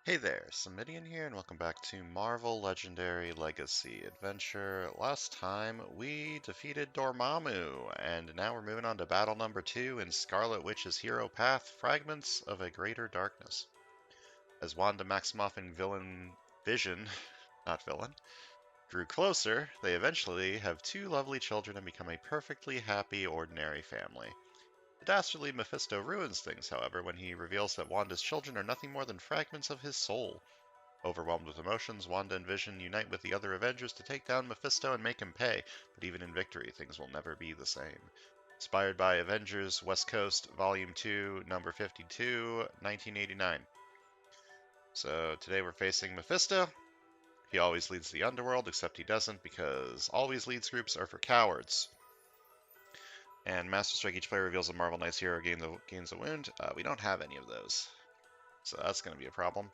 Hey there, Samitian here, and welcome back to Marvel Legendary Legacy Adventure. Last time we defeated Dormammu, and now we're moving on to battle number 2 in Scarlet Witch's Hero Path, Fragments of a Greater Darkness. As Wanda Maximoff and villain Vision, not villain, drew closer, they eventually have two lovely children and become a perfectly happy, ordinary family. The dastardly Mephisto ruins things, however, when he reveals that Wanda's children are nothing more than fragments of his soul. Overwhelmed with emotions, Wanda and Vision unite with the other Avengers to take down Mephisto and make him pay, but even in victory, things will never be the same. Inspired by Avengers West Coast, Volume 2, Number 52, 1989. So today we're facing Mephisto. He always leads the underworld, except he doesn't, because always leads groups are for cowards. And Master Strike, each player reveals a Marvel Knights hero gains a wound. We don't have any of those, so that's going to be a problem.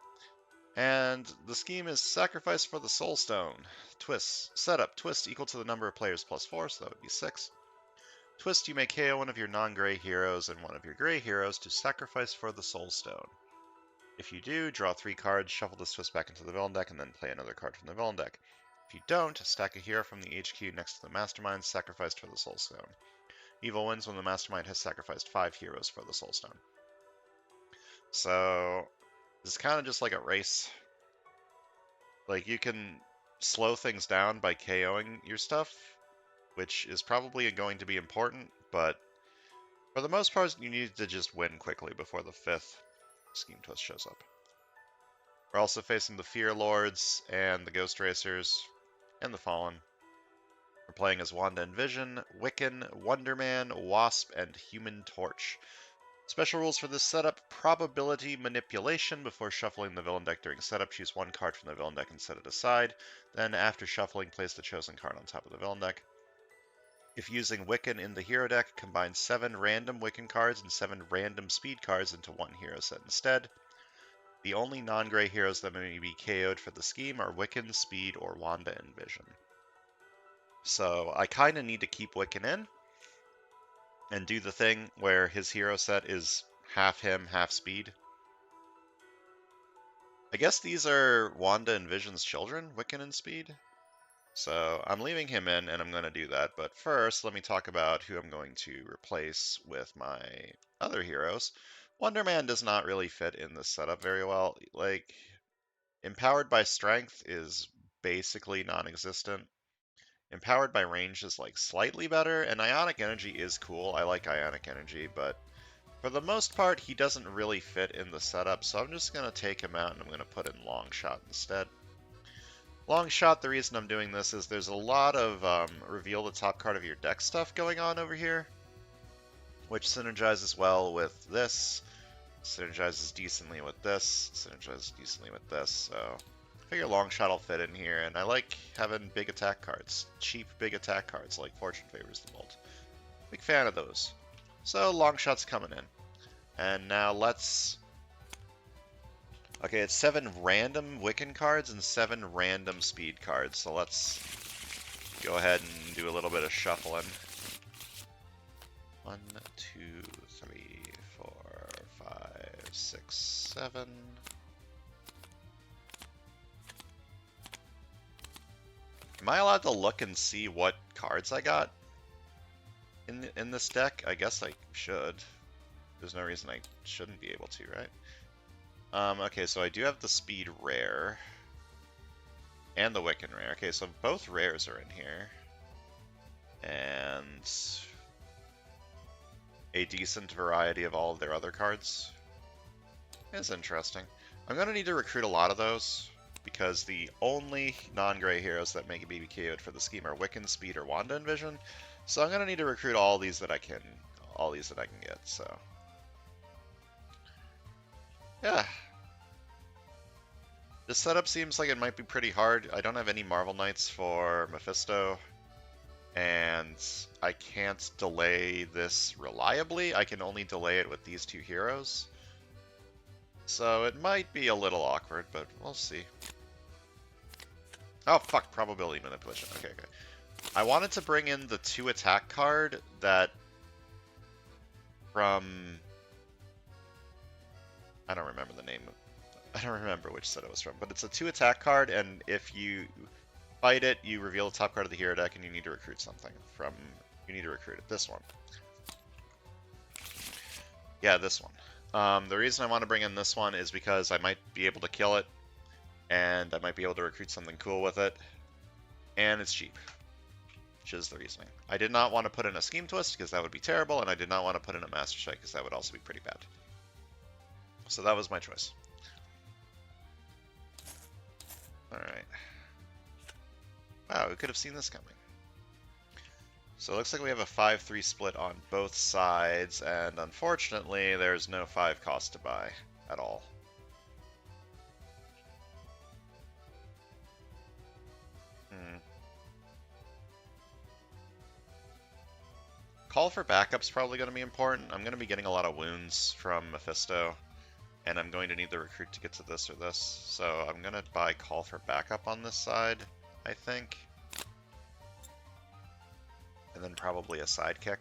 And the scheme is sacrifice for the Soul Stone. Twists. Setup. Twist equal to the number of players plus 4, so that would be 6. Twist, you may KO one of your non-gray heroes and one of your gray heroes to sacrifice for the Soul Stone. If you do, draw 3 cards, shuffle this twist back into the villain deck, and then play another card from the villain deck. If you don't, stack a hero from the HQ next to the Mastermind sacrificed for the Soul Stone. Evil wins when the Mastermind has sacrificed 5 heroes for the Soul Stone. So, this is kind of just like a race. Like, you can slow things down by KOing your stuff, which is probably going to be important, but for the most part, you need to just win quickly before the 5th Scheme Twist shows up. We're also facing the Fear Lords and the Ghost Racers and the Fallen. We're playing as Wanda and Vision, Wiccan, Wonder Man, Wasp, and Human Torch. Special rules for this setup: probability manipulation. Before shuffling the villain deck during setup, choose 1 card from the villain deck and set it aside. Then, after shuffling, place the chosen card on top of the villain deck. If using Wiccan in the hero deck, combine 7 random Wiccan cards and 7 random speed cards into 1 hero set instead. The only non-gray heroes that may be KO'd for the scheme are Wiccan, Speed, or Wanda and Vision. So I kind of need to keep Wiccan in and do the thing where his hero set is half him, half speed. I guess these are Wanda and Vision's children, Wiccan and Speed. So I'm leaving him in, and I'm going to do that. But first, let me talk about who I'm going to replace with my other heroes. Wonder Man does not really fit in this setup very well. Like, Empowered by Strength is basically non-existent. Empowered by Range is like slightly better, and Ionic Energy is cool. I like Ionic Energy, but for the most part, he doesn't really fit in the setup, so I'm just going to take him out and I'm going to put in Long Shot instead. Long Shot, the reason I'm doing this is there's a lot of reveal the top card of your deck stuff going on over here, which synergizes well with this, synergizes decently with this, synergizes decently with this, so I figure Long Shot will fit in here, and I like having big attack cards, cheap big attack cards like Fortune Favors the Bolt. Big fan of those. So Long Shot's coming in. And now let's... Okay, it's 7 random Wiccan cards and 7 random speed cards, so let's go ahead and do a little bit of shuffling. 1, 2, 3, 4, 5, 6, 7. Am I allowed to look and see what cards I got in this deck? I guess I should. There's no reason I shouldn't be able to, right? Okay, so I do have the Speed Rare and the Wiccan Rare. Okay, so both rares are in here. And a decent variety of all of their other cards. It's interesting. I'm going to need to recruit a lot of those, because the only non-gray heroes that make be KO'd for the scheme are Wiccan, Speed, or Wanda and Vision. So I'm going to need to recruit all these that I can get, so... Yeah. This setup seems like it might be pretty hard. I don't have any Marvel Knights for Mephisto, and I can't delay this reliably. I can only delay it with these 2 heroes. So it might be a little awkward, but we'll see. Oh, fuck, probability manipulation. Okay. I wanted to bring in the 2 attack card that from... I don't remember the name I don't remember which set it was from, but it's a 2 attack card, and if you fight it, you reveal the top card of the hero deck, and you need to recruit something from. You need to recruit it. This one. Yeah, this one. The reason I want to bring in this one is because I might be able to kill it, and I might be able to recruit something cool with it, and it's cheap, which is the reasoning. I did not want to put in a Scheme Twist, because that would be terrible, and I did not want to put in a Master Strike, because that would also be pretty bad. So that was my choice. Alright. Wow, we could have seen this coming. So it looks like we have a 5-3 split on both sides, and unfortunately, there's no 5 cost to buy at all. Call for backup's probably going to be important. I'm going to be getting a lot of wounds from Mephisto, and I'm going to need the recruit to get to this or this. So I'm going to buy call for backup on this side, I think. And then probably a sidekick.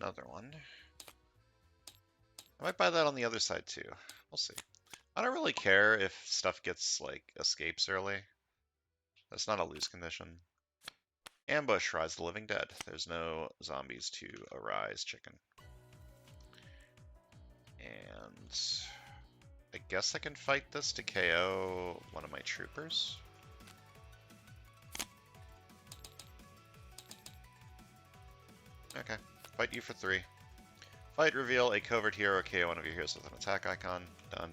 Another one. I might buy that on the other side too. We'll see. I don't really care if stuff gets, like, escapes early. That's not a lose condition. Ambush, Rise of the Living Dead. There's no zombies to arise, chicken. And I guess I can fight this to KO one of my troopers. Okay, fight you for 3. Fight, reveal a covert hero, KO one of your heroes with an attack icon. Done.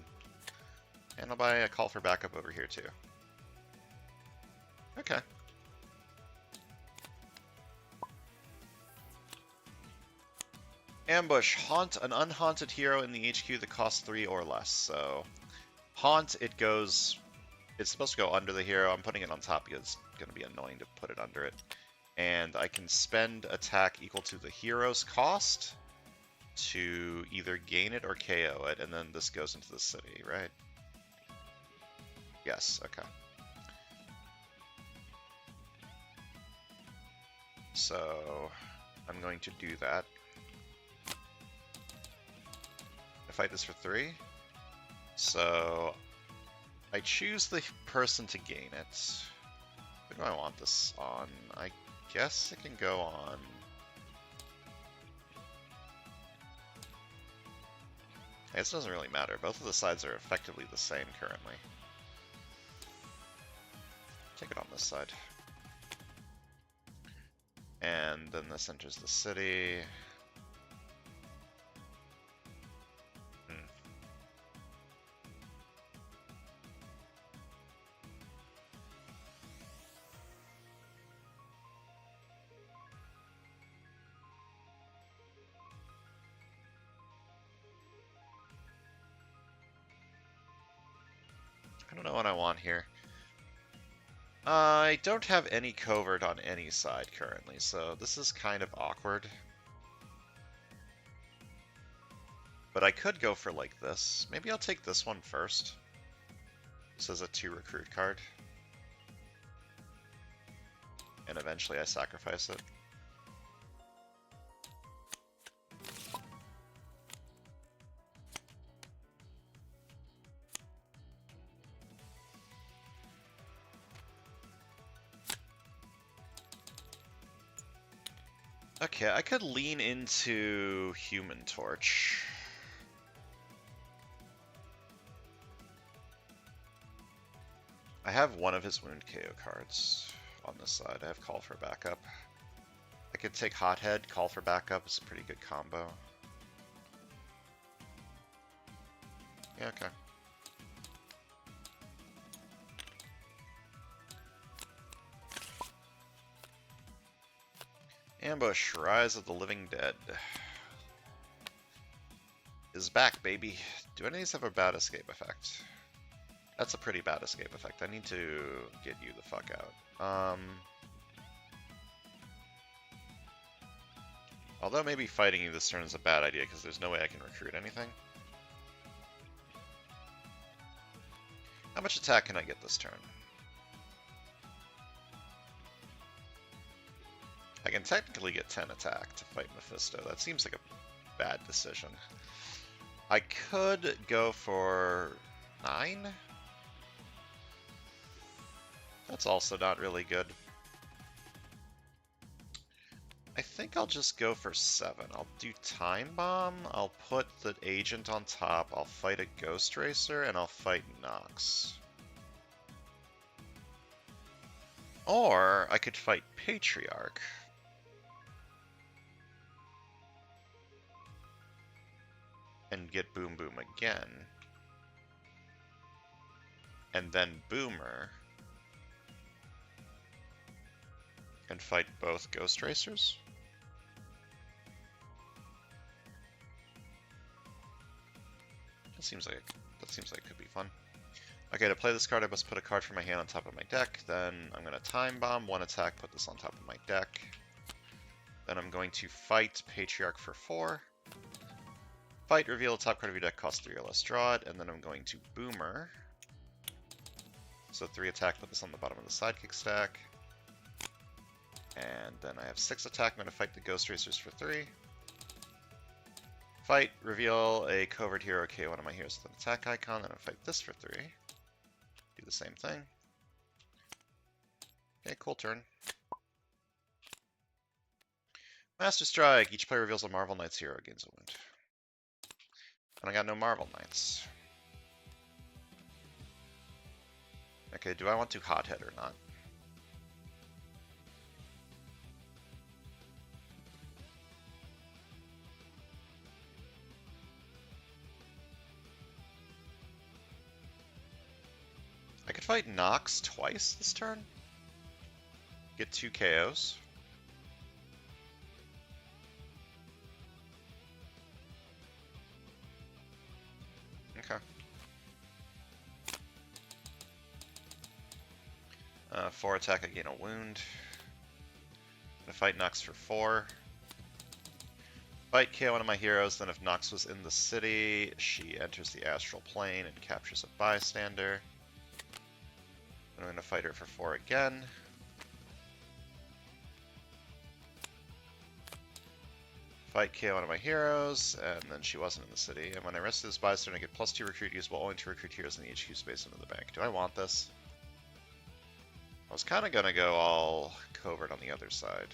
And I'll buy a call for backup over here too. Okay. Ambush. Haunt an unhaunted hero in the HQ that costs 3 or less. So, Haunt, it's supposed to go under the hero. I'm putting it on top because it's going to be annoying to put it under it. And I can spend attack equal to the hero's cost to either gain it or KO it, and then this goes into the city, right? Yes, okay. So, I'm going to do that. I fight this for 3. So, I choose the person to gain it. What do I want this on? I guess it can go on. I guess it doesn't really matter. Both of the sides are effectively the same currently. Take it on this side. And then this enters the city. I don't know what I want here. I don't have any covert on any side currently, so this is kind of awkward. But I could go for like this. Maybe I'll take this one first. This is a 2 recruit card. And eventually I sacrifice it. Okay, I could lean into Human Torch. I have one of his wound KO cards on this side. I have Call for Backup. I could take Hothead, Call for Backup. It's a pretty good combo. Yeah, okay. Ambush, Rise of the Living Dead. Is back, baby. Do any of these have a bad escape effect? That's a pretty bad escape effect. I need to get you the fuck out. Although maybe fighting you this turn is a bad idea because there's no way I can recruit anything. How much attack can I get this turn? I can technically get 10 attack to fight Mephisto. That seems like a bad decision. I could go for 9? That's also not really good. I think I'll just go for 7. I'll do Time Bomb, I'll put the Agent on top, I'll fight a Ghost Racer, and I'll fight Nox. Or I could fight Patriarch. And get Boom Boom again. And then Boomer. And fight both Ghost Racers? That seems like it could be fun. Okay, to play this card, I must put a card from my hand on top of my deck. Then I'm going to Time Bomb, 1 attack, put this on top of my deck. Then I'm going to fight Patriarch for 4. Fight, reveal a top card of your deck, cost 3 or less, draw it. And then I'm going to Boomer. So 3 attack, put this on the bottom of the sidekick stack. And then I have 6 attack, I'm going to fight the Ghost Racers for 3. Fight, reveal a covert hero, KO one of my heroes with an attack icon, then I fight this for 3. Do the same thing. Okay, cool turn. Master Strike, each player reveals a Marvel Knights hero, gains a wound. And I got no Marvel Knights. Okay, do I want to Hothead or not? I could fight Nox twice this turn. Get 2 KOs. Okay. 4 attack, I gain a wound. Gonna fight Nox for 4. Fight, KO one of my heroes, then if Nox was in the city, she enters the astral plane and captures a bystander. Then I'm going to fight her for 4 again. Fight, KO one of my heroes, and then she wasn't in the city. And when I rescue this bystander, I get +2 recruit, usable only to recruit heroes in the HQ space into the bank. Do I want this? I was kind of going to go all covert on the other side.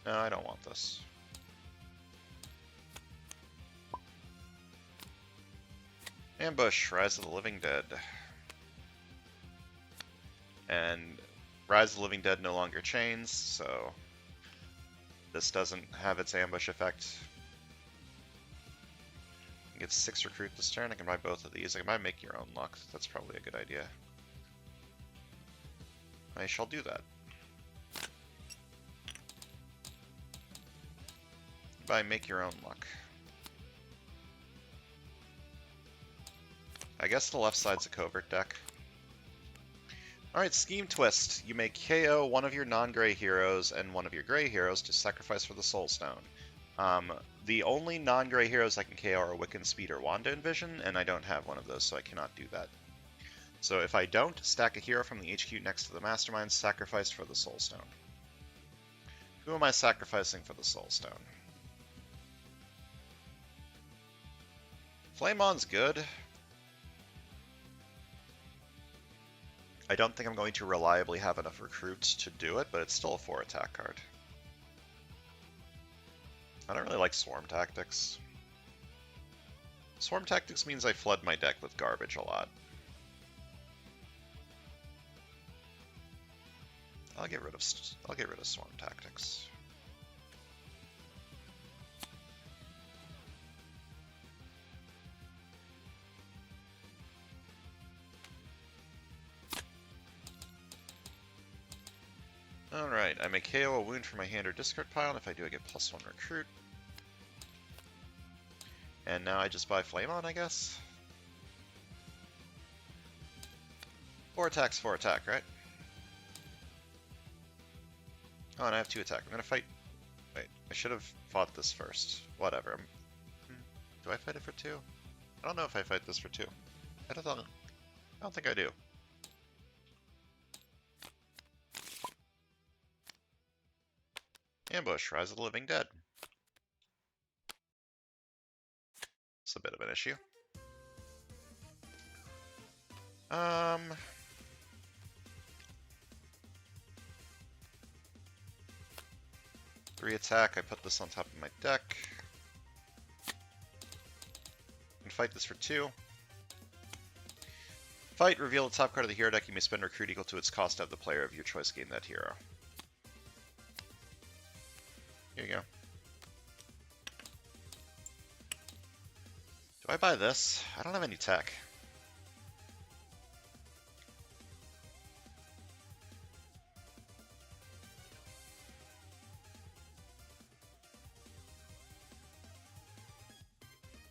No, I don't want this. Ambush, Rise of the Living Dead. And Rise of the Living Dead no longer chains, so this doesn't have its ambush effect. I get 6 recruit this turn. I can buy both of these. I can buy Make Your Own Luck. That's probably a good idea. I shall do that. Buy Make Your Own Luck. I guess the left side's a covert deck. Alright, Scheme Twist. You may KO one of your non-gray heroes and one of your gray heroes to sacrifice for the Soul Stone. The only non-gray heroes I can KO are Wiccan Speed or Wanda Envision, and I don't have one of those, so I cannot do that. So if I don't, stack a hero from the HQ next to the Mastermind, sacrifice for the Soul Stone. Who am I sacrificing for the Soul Stone? Flameon's good. I don't think I'm going to reliably have enough recruits to do it, but it's still a 4 attack card. I don't really like Swarm Tactics. Swarm Tactics means I flood my deck with garbage a lot. I'll get rid of Swarm Tactics. Alright, I may KO a wound from my hand or discard pile, and if I do, I get +1 recruit. And now I just buy Flameon, I guess? 4 attacks, 4 attack, right? Oh, and I have 2 attack. I'm gonna fight... Wait, I should have fought this first. Whatever. Do I fight it for 2? I don't know if I fight this for 2. I don't know. I don't think I do. Ambush, Rise of the Living Dead. It's a bit of an issue. 3 attack, I put this on top of my deck. And fight this for 2. Fight, reveal the top card of the hero deck. You may spend recruit equal to its cost to have the player of your choice gain that hero. Here you go. Do I buy this? I don't have any tech.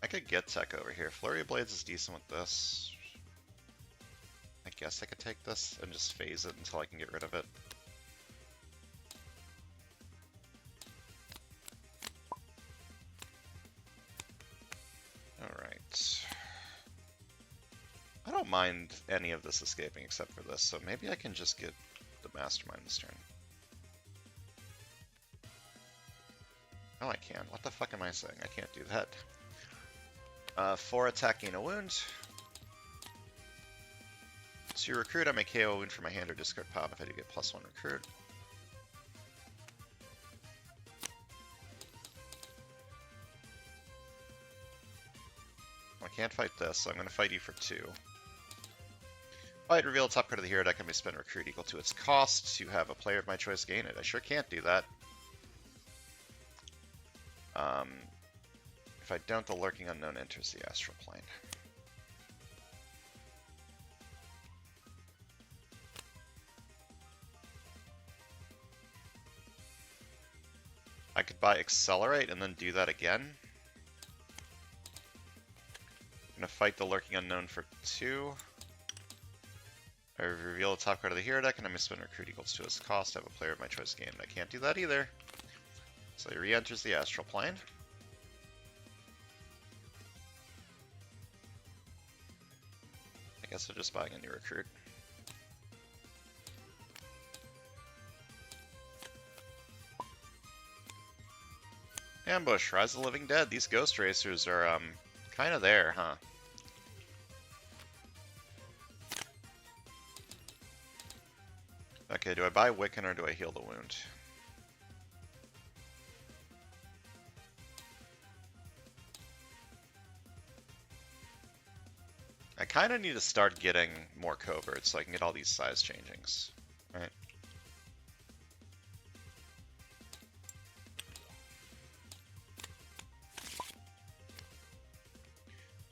I could get tech over here. Flurry of Blades is decent with this. I guess I could take this and just phase it until I can get rid of it. Alright. I don't mind any of this escaping except for this, so maybe I can just get the Mastermind this turn. Oh, I can. What the fuck am I saying? I can't do that. 4 attack, gain a wound. So you recruit, I may KO a wound from my hand or discard pop if I do get +1 recruit. I can't fight this, so I'm going to fight you for 2. Fight, reveal the top card of the hero deck, I may spend recruit equal to its cost to have a player of my choice gain it. I sure can't do that. If I don't, the Lurking Unknown enters the Astral Plane. I could buy Accelerate and then do that again. I'm going to fight the Lurking Unknown for 2. I reveal the top card of the hero deck, and I'm going to spend recruit equals to its cost to have a player of my choice gain. I can't do that either. So he re-enters the Astral Plane. I guess I'm just buying a new recruit. Ambush, Rise of the Living Dead. These Ghost Racers are, kind of there, huh? Okay, do I buy Wiccan or do I heal the wound? I kind of need to start getting more coverts so I can get all these size changings, right?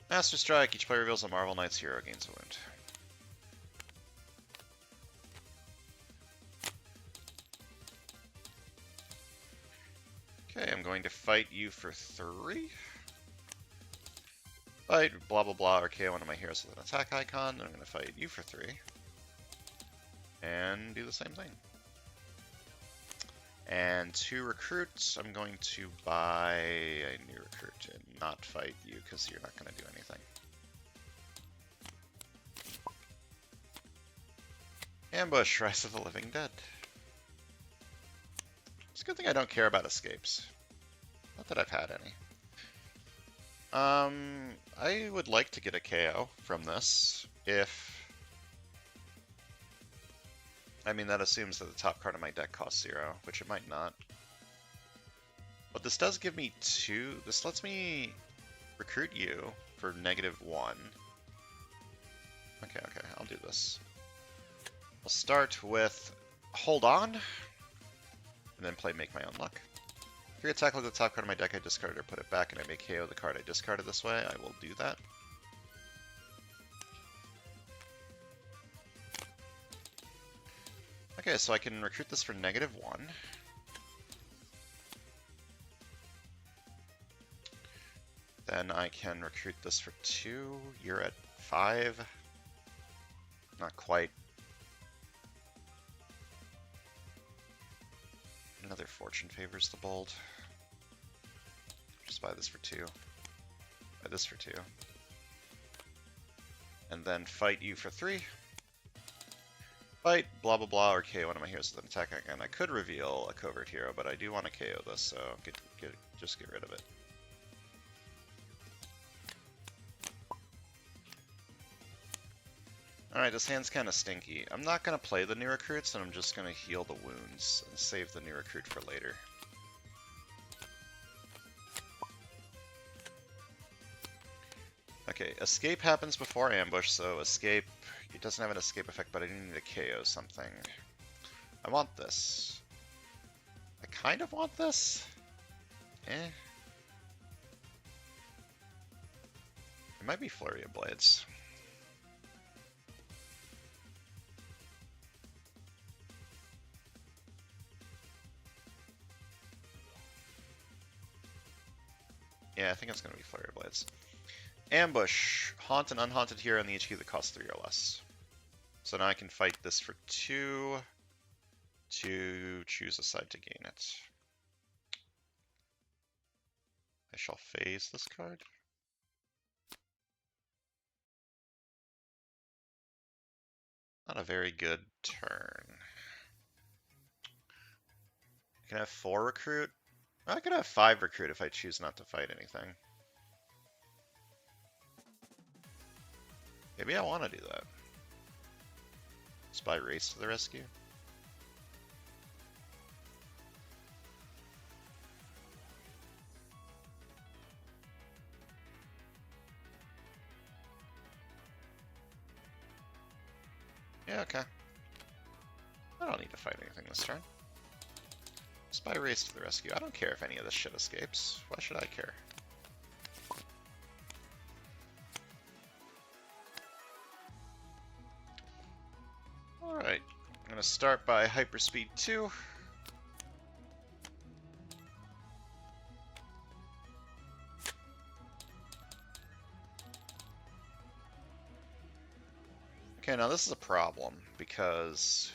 Master Strike. Each player reveals a Marvel Knights hero, gains a wound. Okay, I'm going to fight you for 3. Fight, blah blah blah, or KO one of my heroes with an attack icon. Then I'm going to fight you for 3. And do the same thing. And 2 recruits, I'm going to buy a new recruit and not fight you because you're not going to do anything. Ambush, Rise of the Living Dead. It's a good thing I don't care about escapes. Not that I've had any. I would like to get a KO from this if... I mean, that assumes that the top card of my deck costs 0, which it might not. But this does give me 2. This lets me recruit you for -1. Okay, I'll do this. I'll start with Hold On, and then play Make My Own Luck. If you attack with the top card of my deck, I discard it or put it back, and I may KO the card I discarded this way. I will do that. Okay, so I can recruit this for -1. Then I can recruit this for 2. You're at 5. Not quite. Another Fortune favors the bold. Just buy this for 2. Buy this for 2. and then fight you for 3. Fight, blah blah blah, or KO one of my heroes with an attack, and I could reveal a covert hero, but I do want to KO this, so just get rid of it. Alright, this hand's kind of stinky. I'm not going to play the new recruits, and I'm just going to heal the wounds and save the new recruit for later. Okay, escape happens before ambush, so escape, it doesn't have an escape effect, but I do need to KO something. I want this. I kind of want this. Eh. It might be Flurry of Blades. Yeah, I think it's going to be Flurry of Blades. Ambush. Haunt an unhaunted hero in the HQ that costs 3 or less. So now I can fight this for 2 to choose a side to gain it. I shall phase this card. Not a very good turn. I can have 4 recruit. I could have 5 recruit if I choose not to fight anything. Maybe I want to do that. Spy Race to the rescue. Yeah, okay. I don't need to fight anything this turn. Spy Race to the rescue. I don't care if any of this shit escapes. Why should I care? Alright. I'm going to start by Hyperspeed 2. Okay, now this is a problem, because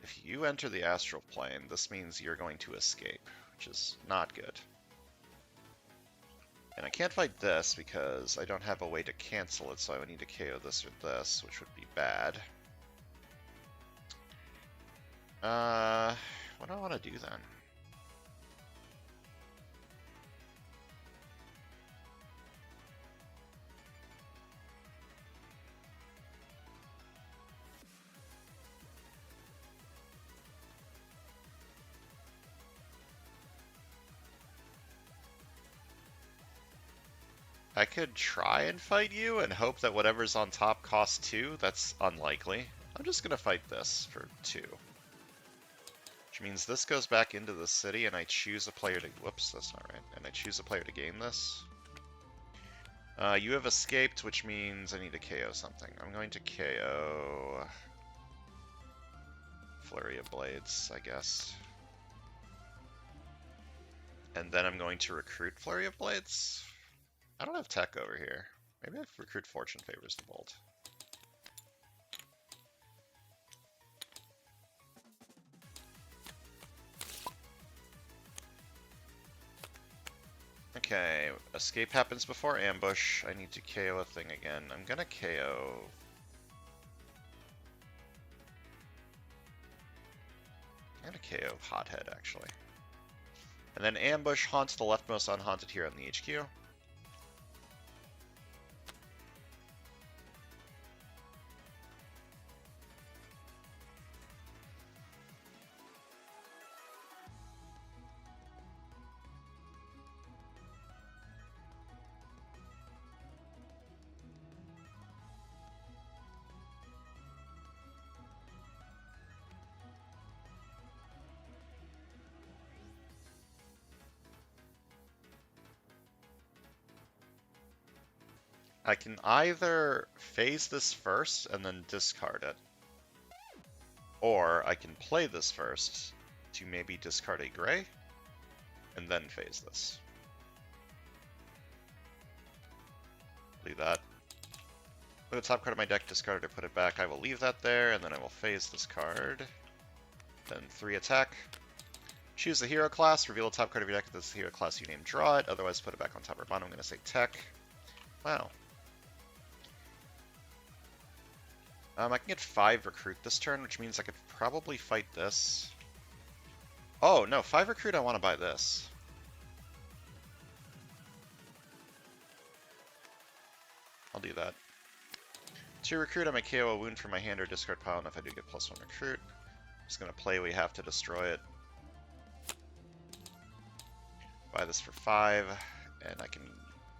if you enter the astral plane, this means you're going to escape, which is not good. And I can't fight this because I don't have a way to cancel it, so I would need to KO this or this, which would be bad. What do I want to do then? I could try and fight you and hope that whatever's on top costs 2. That's unlikely. I'm just gonna fight this for 2. Which means this goes back into the city and I choose a player to... Whoops, that's not right. And I choose a player to gain this. You have escaped, which means I need to KO something. I'm going to KO... Flurry of Blades, I guess. And then I'm going to recruit Flurry of Blades. I don't have tech over here. Maybe I recruit Fortune Favors the Bolt. Okay, escape happens before ambush. I need to KO a thing again. I'm gonna KO... I'm gonna KO Hothead, actually. And then ambush haunts the leftmost unhaunted hero in the HQ. I can either phase this first and then discard it, or I can play this first to maybe discard a gray and then phase this. Leave that. Put the top card of my deck, discard it or put it back. I will leave that there, and then I will phase this card. Then 3 attack. Choose the hero class, reveal the top card of your deck if this is the hero class you name, draw it, otherwise put it back on top or bottom. I'm going to say tech. Wow. I can get 5 recruit this turn, which means I could probably fight this. Oh, no, 5 recruit, I want to buy this. I'll do that. 2 recruit, I may KO a wound from my hand or discard pile, and if I do get +1 recruit, I'm just going to play We Have to Destroy It. Buy this for 5, and I can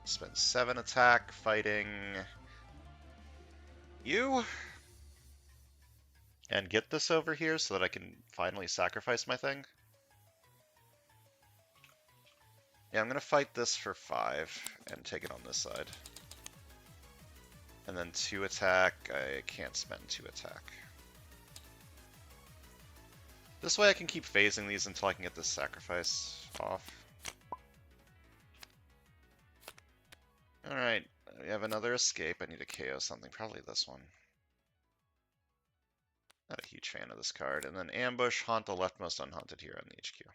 spend 7 attack fighting you. And get this over here so that I can finally sacrifice my thing. Yeah, I'm going to fight this for 5 and take it on this side. And then 2 attack. I can't spend 2 attack. This way I can keep phasing these until I can get this sacrifice off. Alright, we have another escape. I need to KO something, probably this one. Not a huge fan of this card. And then ambush, haunt the leftmost unhaunted hero in the HQ.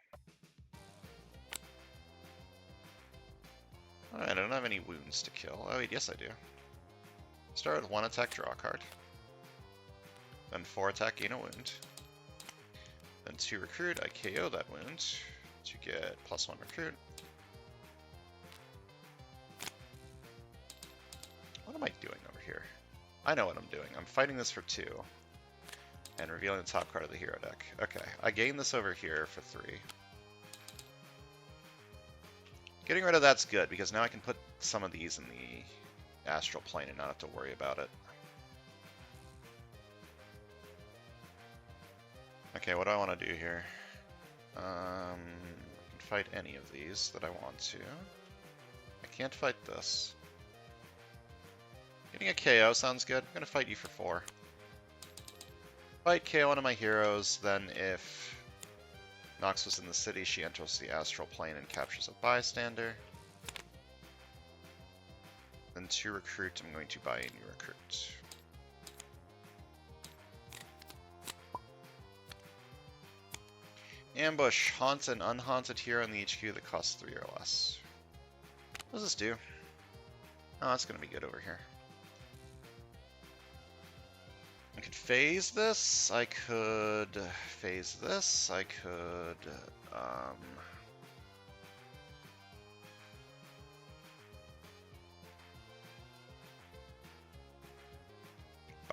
Alright, I don't have any wounds to kill. Oh wait, yes I do. Start with 1 attack, draw a card. Then 4 attack, gain a wound. Then 2 recruit, I KO that wound to get +1 recruit. What am I doing over here? I know what I'm doing. I'm fighting this for 2. And revealing the top card of the hero deck. Okay, I gain this over here for 3. Getting rid of that's good, because now I can put some of these in the astral plane and not have to worry about it. Okay, what do I want to do here? I can fight any of these that I want to. I can't fight this. Getting a KO sounds good. I'm going to fight you for 4. Fight KO one of my heroes, then if Nox was in the city, she enters the astral plane and captures a bystander. Then 2 recruit, I'm going to buy a new recruit. Ambush, haunt an unhaunted hero in the HQ that costs 3 or less. What does this do? Oh, that's going to be good over here. I could phase this, I could phase this, I could,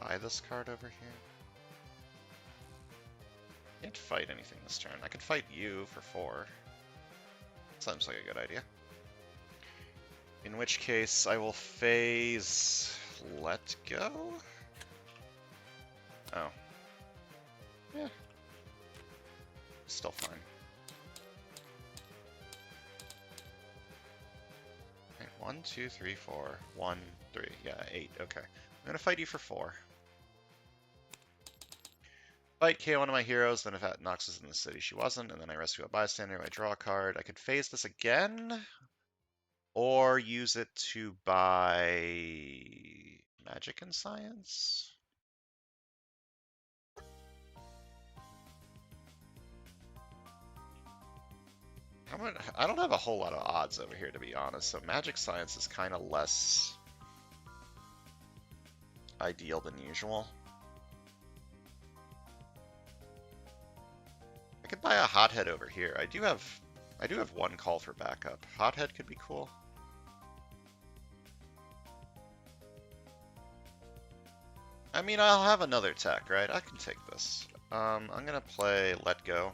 buy this card over here. Can't fight anything this turn. I could fight you for 4. Sounds like a good idea. In which case, I will phase Let Go? Oh. Yeah. Still fine. Okay, 1, 2, 3, 4. 1, 3. Yeah, 8. Okay. I'm gonna fight you for 4. Fight KO one of my heroes, then if Nox is in the city, she wasn't, and then I rescue a bystander, I draw a card. I could phase this again, or use it to buy Magic and Science. I don't have a whole lot of odds over here, to be honest, so Magic Science is kind of less ideal than usual. I could buy a Hothead over here. I do have 1 call for backup. Hothead could be cool. I mean, I'll have another tech, right? I can take this. I'm gonna play Let Go.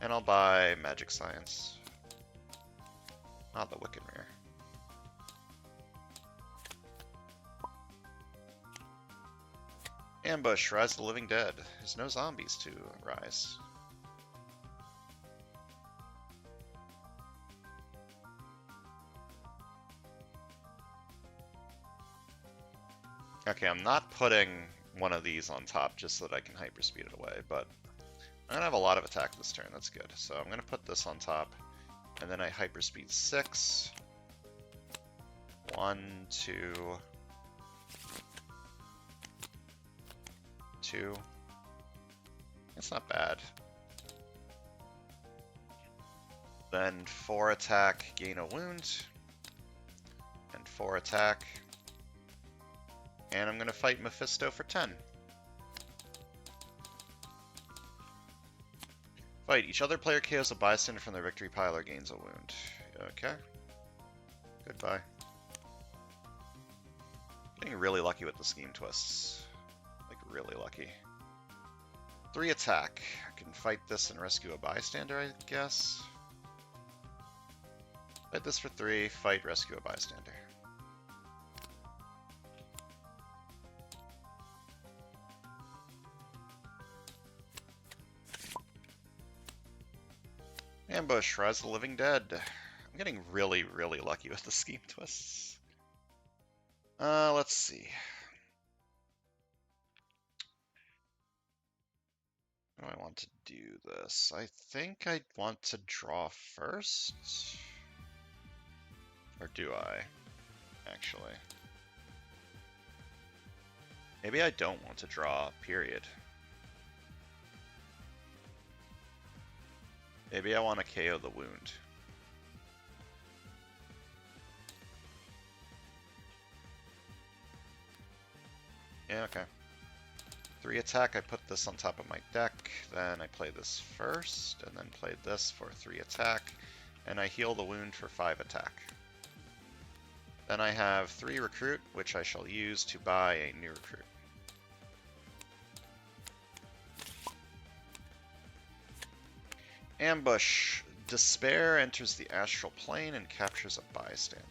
And I'll buy Magic Science. Ah, the Wiccan Rare. Ambush, Rise of the Living Dead. There's no zombies to rise. Okay, I'm not putting one of these on top just so that I can hyperspeed it away, but I'm gonna have a lot of attack this turn, that's good. So I'm gonna put this on top, and then I hyperspeed 6. 1, 2, 2. It's not bad. Then 4 attack, gain a wound. And 4 attack. And I'm going to fight Mephisto for 10. Fight. Each other player KOs a bystander from their victory pile or gains a wound. Okay. Goodbye. Getting really lucky with the scheme twists. Like, really lucky. 3 attack. I can fight this and rescue a bystander, I guess. Fight this for 3, fight, rescue a bystander. Ambush, Rise of the Living Dead. I'm getting really, really lucky with the scheme twists. Let's see. How do I want to do this? I think I want to draw first. Or do I, actually? Maybe I don't want to draw, period. Maybe I want to KO the wound. Yeah, okay. 3 attack, I put this on top of my deck, then I play this first, and then play this for 3 attack, and I heal the wound for 5 attack. Then I have 3 recruit, which I shall use to buy a new recruit. Ambush. Despair enters the astral plane and captures a bystander.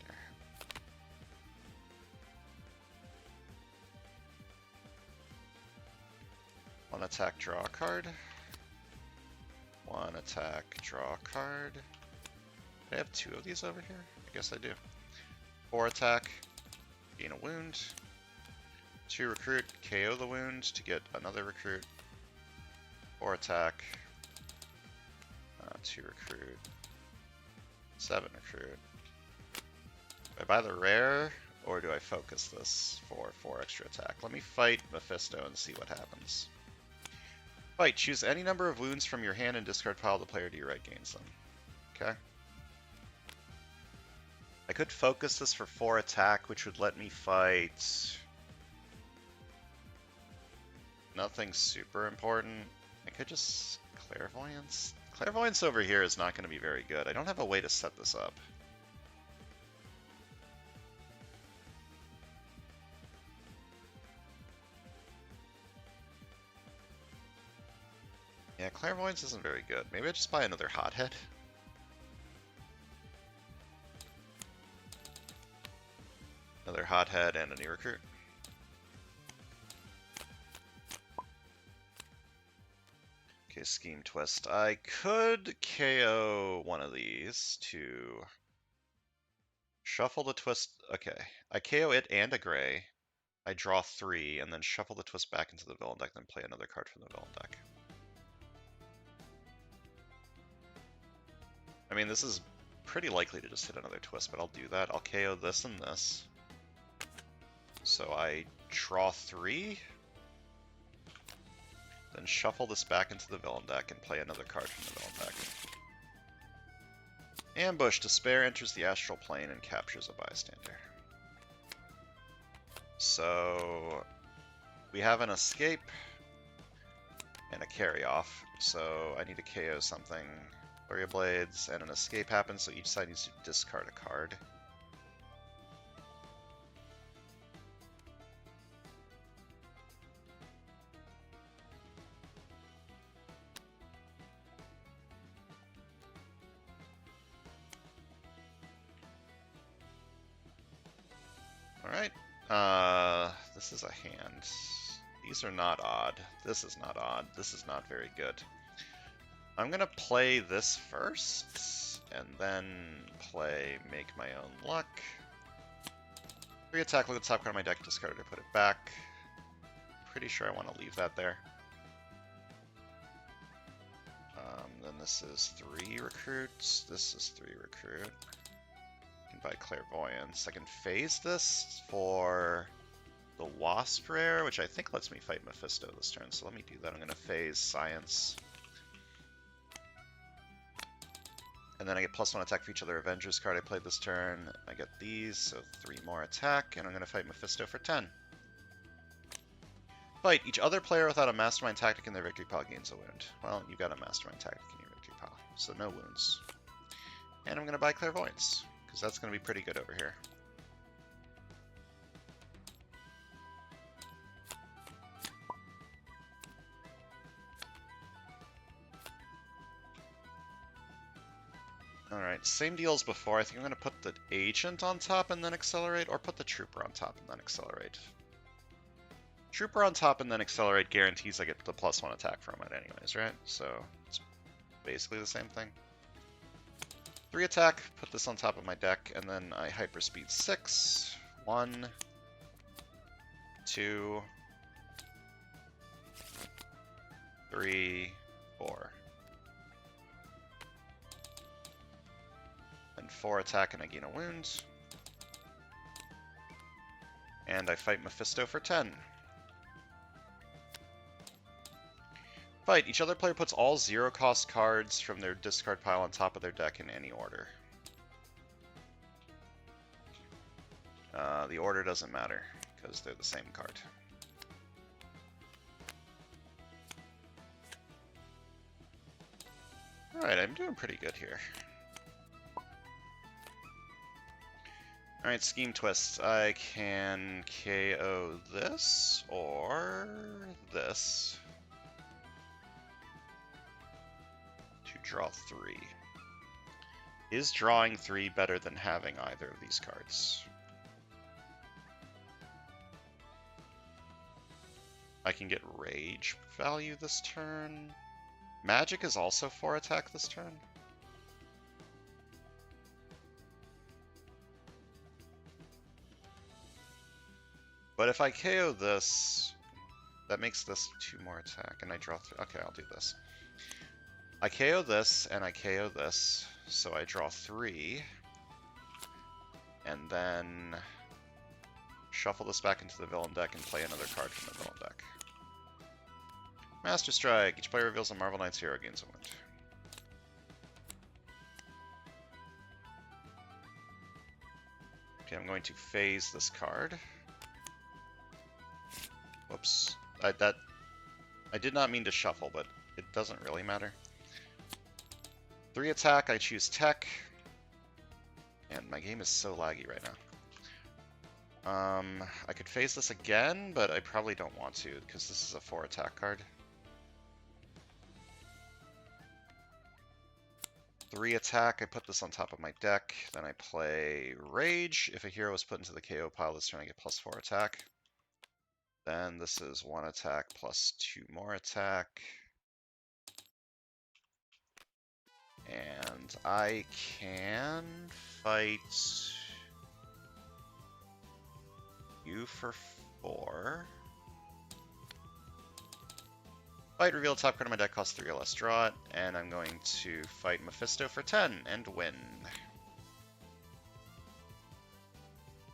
One attack, draw a card. One attack, draw a card. Do I have 2 of these over here? I guess I do. 4 attack, gain a wound. 2 recruit, KO the wound to get another recruit. 4 attack. 2 recruit. 7 recruit. Do I buy the rare, or do I focus this for 4 extra attack? Let me fight Mephisto and see what happens. Fight. Choose any number of wounds from your hand and discard pile. The player to your right gains them. Okay. I could focus this for 4 attack, which would let me fight nothing super important. I could just Clairvoyance. Clairvoyance over here is not going to be very good. I don't have a way to set this up. Yeah, Clairvoyance isn't very good. Maybe I just buy another Hothead. Another Hothead and a new recruit. Okay, Scheme Twist. I could KO one of these to shuffle the twist. Okay, I KO it and a gray. I draw 3 and then shuffle the twist back into the villain deck, then play another card from the villain deck. I mean, this is pretty likely to just hit another twist, but I'll do that. I'll KO this and this. So I draw 3, then shuffle this back into the villain deck and play another card from the villain deck. Ambush. Despair enters the astral plane and captures a bystander. So we have an escape and a carry off. So I need to KO something. Flurry of Blades and an escape happens, so each side needs to discard a card. Alright, this is a hand. These are not odd. This is not odd. This is not very good. I'm gonna play this first, and then play Make My Own Luck. 3 attack, look at the top card of my deck, discard it, put it back. Pretty sure I want to leave that there. Then this is 3 recruits, this is 3 recruit. I can buy Clairvoyance. I can phase this for the Wasp rare, which I think lets me fight Mephisto this turn, so let me do that. I'm gonna phase Science. And then I get +1 attack for each other Avengers card I played this turn. I get these, so 3 more attack, and I'm going to fight Mephisto for 10. Fight. Each other player without a mastermind tactic in their victory pile gains a wound. Well, you've got a mastermind tactic in your victory pile, so no wounds. And I'm going to buy Clairvoyance, because that's going to be pretty good over here. Alright, same deal as before. I think I'm going to put the Agent on top and then Accelerate, or put the Trooper on top and then Accelerate. Trooper on top and then Accelerate guarantees I get the +1 attack from it anyways, right? So, it's basically the same thing. 3 attack, put this on top of my deck, and then I Hyperspeed 6. 1, 2, 3, 4. And 4 attack and I gain a wound. And I fight Mephisto for 10. Fight. Each other player puts all 0-cost cards from their discard pile on top of their deck in any order. The order doesn't matter, because they're the same card. Alright, I'm doing pretty good here. Alright, Scheme Twist. I can KO this, or this, to draw 3. Is drawing 3 better than having either of these cards? I can get Rage value this turn. Magic is also 4 attack this turn. But if I KO this, that makes this 2 more attack, and I draw 3. Okay, I'll do this. I KO this, and I KO this, so I draw 3. And then shuffle this back into the villain deck and play another card from the villain deck. Master Strike. Each player reveals a Marvel Knights hero gains a wound. Okay, I'm going to phase this card. Whoops. I did not mean to shuffle, but it doesn't really matter. 3 attack, I choose Tech. And my game is so laggy right now. I could phase this again, but I probably don't want to, because this is a 4 attack card. 3 attack, I put this on top of my deck, then I play Rage. If a hero is put into the KO pile this turn, I get +4 attack. Then this is 1 attack plus 2 more attack. And I can fight you for 4. Fight, reveal top card of my deck, costs 3 or less, draw it. And I'm going to fight Mephisto for 10 and win.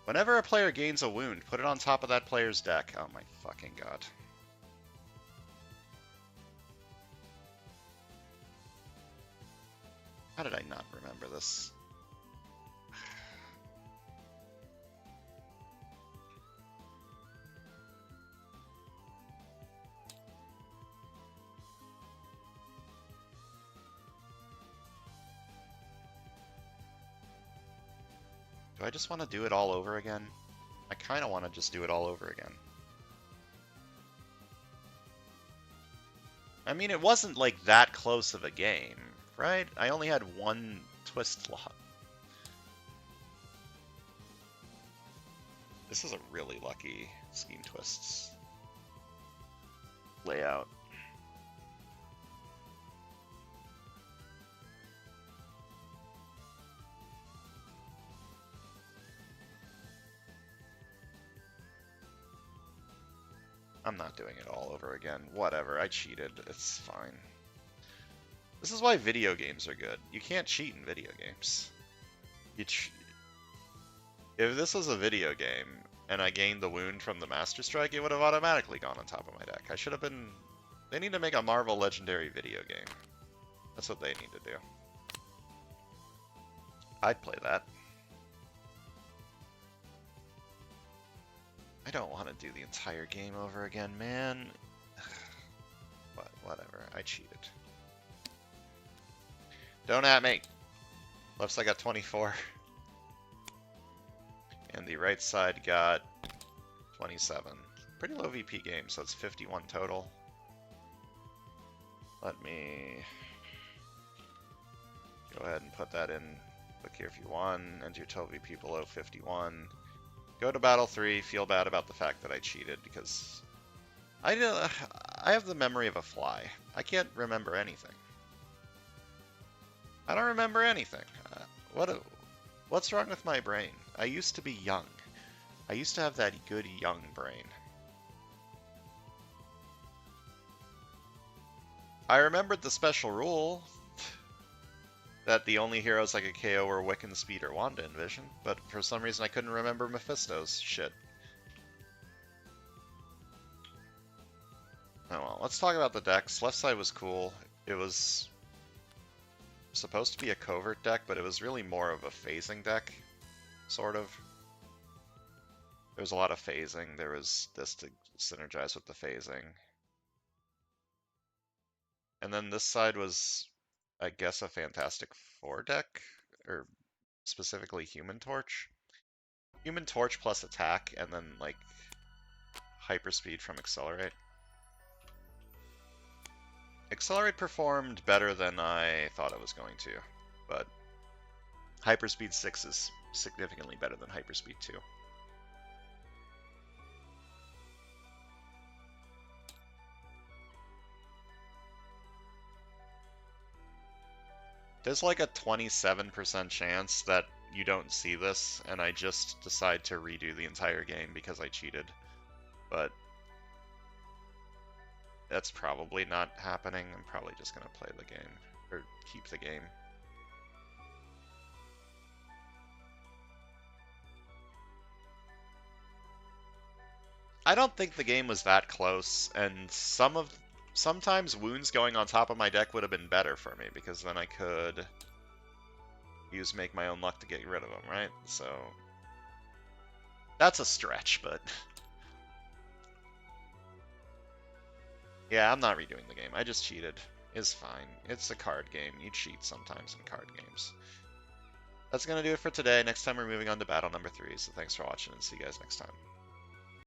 Whenever a player gains a wound, put it on top of that player's deck. Oh my fucking god. How did I not remember this? Do I just want to do it all over again? I kind of want to just do it all over again. I mean, it wasn't like that close of a game, right? I only had 1 twist lot. This is a really lucky Scheme Twists layout. I'm not doing it all over again. Whatever, I cheated. It's fine. This is why video games are good. You can't cheat in video games. If this was a video game and I gained the wound from the Master Strike, it would have automatically gone on top of my deck. I should have been... They need to make a Marvel Legendary video game. That's what they need to do. I'd play that. I don't want to do the entire game over again, man. But whatever, I cheated. Don't at me! Left side got 24. And the right side got 27. Pretty low VP game, so it's 51 total. Let me go ahead and put that in. Click here if you want. Enter your total VP below 51. Go to Battle 3. Feel bad about the fact that I cheated because I have the memory of a fly. I can't remember anything. I don't remember anything. What's wrong with my brain? I used to be young. I used to have that good young brain. I remembered the special rule that the only heroes I could KO were Wiccan, Speed, or Wanda in Vision, but for some reason I couldn't remember Mephisto's shit. Oh well, let's talk about the decks. Left side was cool. It was supposed to be a covert deck, but it was really more of a phasing deck, sort of. There was a lot of phasing. There was this to synergize with the phasing. And then this side was, I guess, a Fantastic Four deck, or specifically Human Torch. Human Torch plus attack, and then, like, Hyperspeed from Accelerate. Accelerate performed better than I thought it was going to, but Hyperspeed 6 is significantly better than Hyperspeed 2. There's like a 27% chance that you don't see this, and I just decide to redo the entire game because I cheated. But that's probably not happening. I'm probably just going to play the game, or keep the game. I don't think the game was that close, and sometimes wounds going on top of my deck would have been better for me, because then I could use Make My Own Luck to get rid of them, right? So that's a stretch, but yeah, I'm not redoing the game. I just cheated. It's fine. It's a card game. You cheat sometimes in card games. That's going to do it for today. Next time we're moving on to battle number 3, so thanks for watching and see you guys next time.